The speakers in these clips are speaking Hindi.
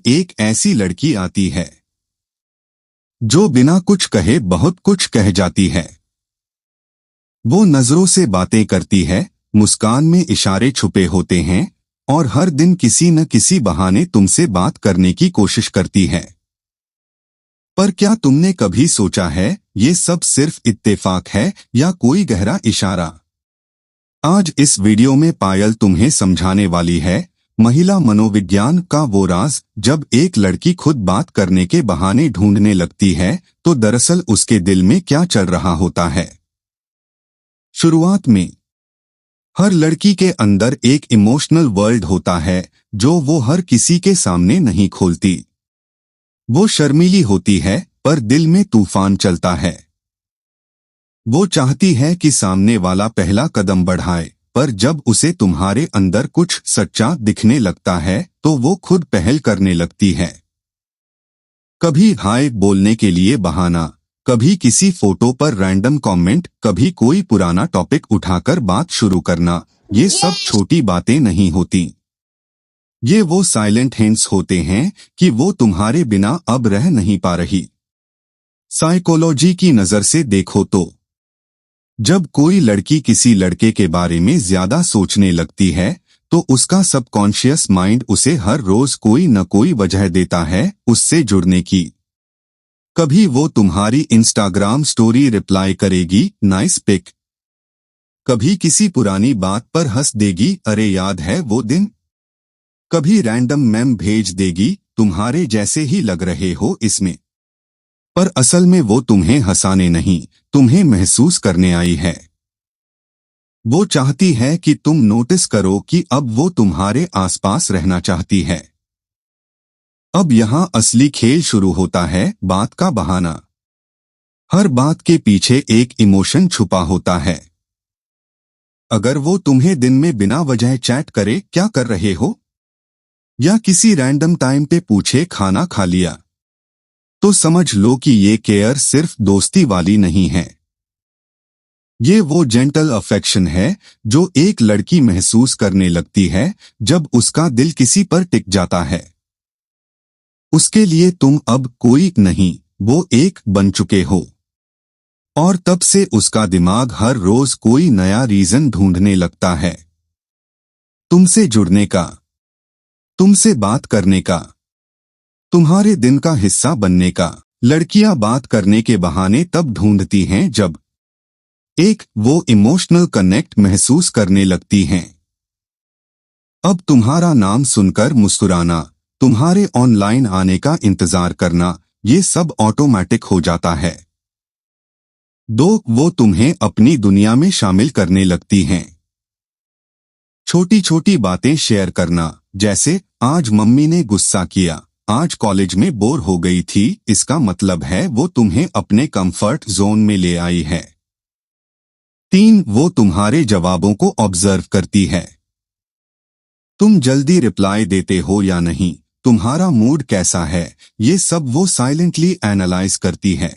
एक ऐसी लड़की आती है जो बिना कुछ कहे बहुत कुछ कह जाती है। वो नजरों से बातें करती है, मुस्कान में इशारे छुपे होते हैं और हर दिन किसी न किसी बहाने तुमसे बात करने की कोशिश करती है। पर क्या तुमने कभी सोचा है ये सब सिर्फ इत्तेफाक है या कोई गहरा इशारा? आज इस वीडियो में पायल तुम्हें समझाने वाली है महिला मनोविज्ञान का वो राज, जब एक लड़की खुद बात करने के बहाने ढूंढने लगती है तो दरअसल उसके दिल में क्या चल रहा होता है। शुरुआत में हर लड़की के अंदर एक इमोशनल वर्ल्ड होता है जो वो हर किसी के सामने नहीं खोलती। वो शर्मीली होती है पर दिल में तूफान चलता है। वो चाहती है कि सामने वाला पहला कदम बढ़ाए, पर जब उसे तुम्हारे अंदर कुछ सच्चा दिखने लगता है तो वो खुद पहल करने लगती है। कभी हाय बोलने के लिए बहाना, कभी किसी फोटो पर रैंडम कमेंट, कभी कोई पुराना टॉपिक उठाकर बात शुरू करना। ये सब छोटी बातें नहीं होती। ये वो साइलेंट हिंट्स होते हैं कि वो तुम्हारे बिना अब रह नहीं पा रही। साइकोलॉजी की नजर से देखो तो जब कोई लड़की किसी लड़के के बारे में ज्यादा सोचने लगती है तो उसका सबकॉन्शियस माइंड उसे हर रोज कोई न कोई वजह देता है उससे जुड़ने की। कभी वो तुम्हारी इंस्टाग्राम स्टोरी रिप्लाई करेगी, नाइस पिक। कभी किसी पुरानी बात पर हंस देगी, अरे याद है वो दिन। कभी रैंडम मेम भेज देगी, तुम्हारे जैसे ही लग रहे हो इसमें। पर असल में वो तुम्हें हंसाने नहीं, तुम्हें महसूस करने आई है। वो चाहती है कि तुम नोटिस करो कि अब वो तुम्हारे आसपास रहना चाहती है। अब यहां असली खेल शुरू होता है, बात का बहाना। हर बात के पीछे एक इमोशन छुपा होता है। अगर वो तुम्हें दिन में बिना वजह चैट करे, क्या कर रहे हो, या किसी रैंडम टाइम पे पूछे खाना खा लिया, तो समझ लो कि ये केयर सिर्फ दोस्ती वाली नहीं है। ये वो जेंटल अफेक्शन है जो एक लड़की महसूस करने लगती है जब उसका दिल किसी पर टिक जाता है। उसके लिए तुम अब कोई नहीं, वो एक बन चुके हो। और तब से उसका दिमाग हर रोज कोई नया रीजन ढूंढने लगता है, तुमसे जुड़ने का, तुमसे बात करने का, तुम्हारे दिन का हिस्सा बनने का। लड़कियां बात करने के बहाने तब ढूंढती हैं जब एक वो इमोशनल कनेक्ट महसूस करने लगती हैं। अब तुम्हारा नाम सुनकर मुस्कुराना, तुम्हारे ऑनलाइन आने का इंतजार करना, ये सब ऑटोमेटिक हो जाता है। दो वो तुम्हें अपनी दुनिया में शामिल करने लगती हैं। छोटी छोटी बातें शेयर करना, जैसे आज मम्मी ने गुस्सा किया, आज कॉलेज में बोर हो गई थी, इसका मतलब है वो तुम्हें अपने कंफर्ट जोन में ले आई है। 3 वो तुम्हारे जवाबों को ऑब्जर्व करती है। तुम जल्दी रिप्लाई देते हो या नहीं, तुम्हारा मूड कैसा है, ये सब वो साइलेंटली एनालाइज करती है।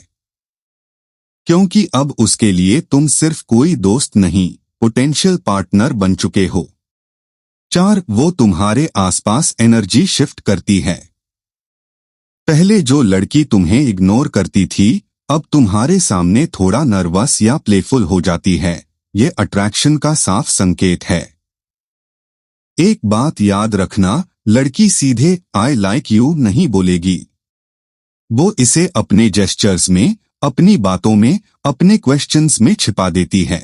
क्योंकि अब उसके लिए तुम सिर्फ कोई दोस्त नहीं, पोटेंशियल पार्टनर बन चुके हो। 4 वो तुम्हारे आसपास एनर्जी शिफ्ट करती है। पहले जो लड़की तुम्हें इग्नोर करती थी अब तुम्हारे सामने थोड़ा नर्वस या प्लेफुल हो जाती है। ये अट्रैक्शन का साफ संकेत है। एक बात याद रखना, लड़की सीधे आई लाइक यू नहीं बोलेगी। वो इसे अपने जेस्चर्स में, अपनी बातों में, अपने क्वेश्चंस में छिपा देती है।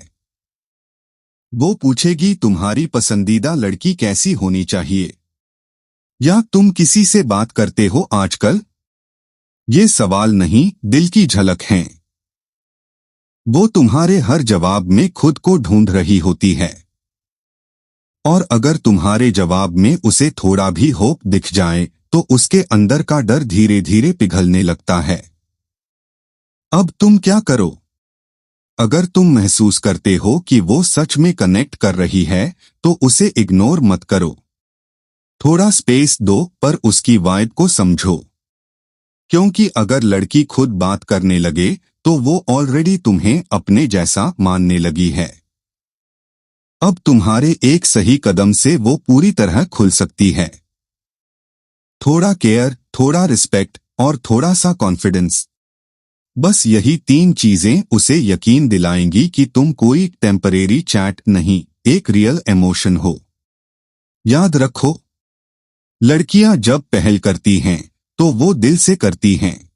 वो पूछेगी तुम्हारी पसंदीदा लड़की कैसी होनी चाहिए, या तुम किसी से बात करते हो आजकल। ये सवाल नहीं, दिल की झलक हैं। वो तुम्हारे हर जवाब में खुद को ढूंढ रही होती है। और अगर तुम्हारे जवाब में उसे थोड़ा भी होप दिख जाए तो उसके अंदर का डर धीरे धीरे पिघलने लगता है। अब तुम क्या करो? अगर तुम महसूस करते हो कि वो सच में कनेक्ट कर रही है तो उसे इग्नोर मत करो। थोड़ा स्पेस दो, पर उसकी वाइब को समझो। क्योंकि अगर लड़की खुद बात करने लगे तो वो ऑलरेडी तुम्हें अपने जैसा मानने लगी है। अब तुम्हारे एक सही कदम से वो पूरी तरह खुल सकती है। थोड़ा केयर, थोड़ा रिस्पेक्ट और थोड़ा सा कॉन्फिडेंस। बस यही 3 चीजें उसे यकीन दिलाएंगी कि तुम कोई टेम्परेरी चैट नहीं, एक रियल इमोशन हो। याद रखो, लड़कियां जब पहल करती हैं तो वो दिल से करती हैं।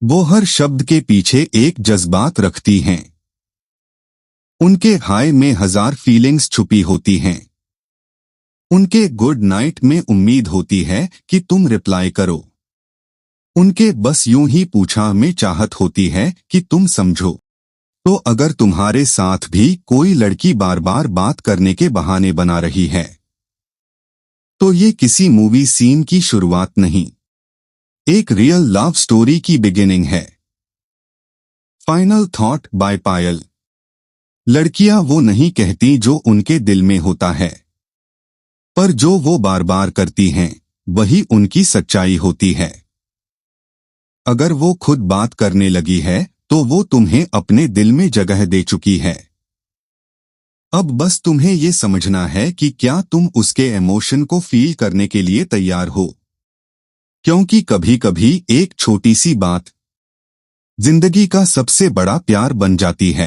वो हर शब्द के पीछे एक जज्बात रखती हैं। उनके हाय में 1000 फीलिंग्स छुपी होती हैं। उनके गुड नाइट में उम्मीद होती है कि तुम रिप्लाई करो। उनके बस यूं ही पूछा में चाहत होती है कि तुम समझो। तो अगर तुम्हारे साथ भी कोई लड़की बार बार बात करने के बहाने बना रही है, तो ये किसी मूवी सीन की शुरुआत नहीं, एक रियल लव स्टोरी की बिगिनिंग है। फाइनल थॉट बाय पायल। लड़कियां वो नहीं कहती जो उनके दिल में होता है, पर जो वो बार बार करती हैं वही उनकी सच्चाई होती है। अगर वो खुद बात करने लगी है तो वो तुम्हें अपने दिल में जगह दे चुकी है। अब बस तुम्हें ये समझना है कि क्या तुम उसके इमोशन को फील करने के लिए तैयार हो, क्योंकि कभी कभी एक छोटी सी बात जिंदगी का सबसे बड़ा प्यार बन जाती है।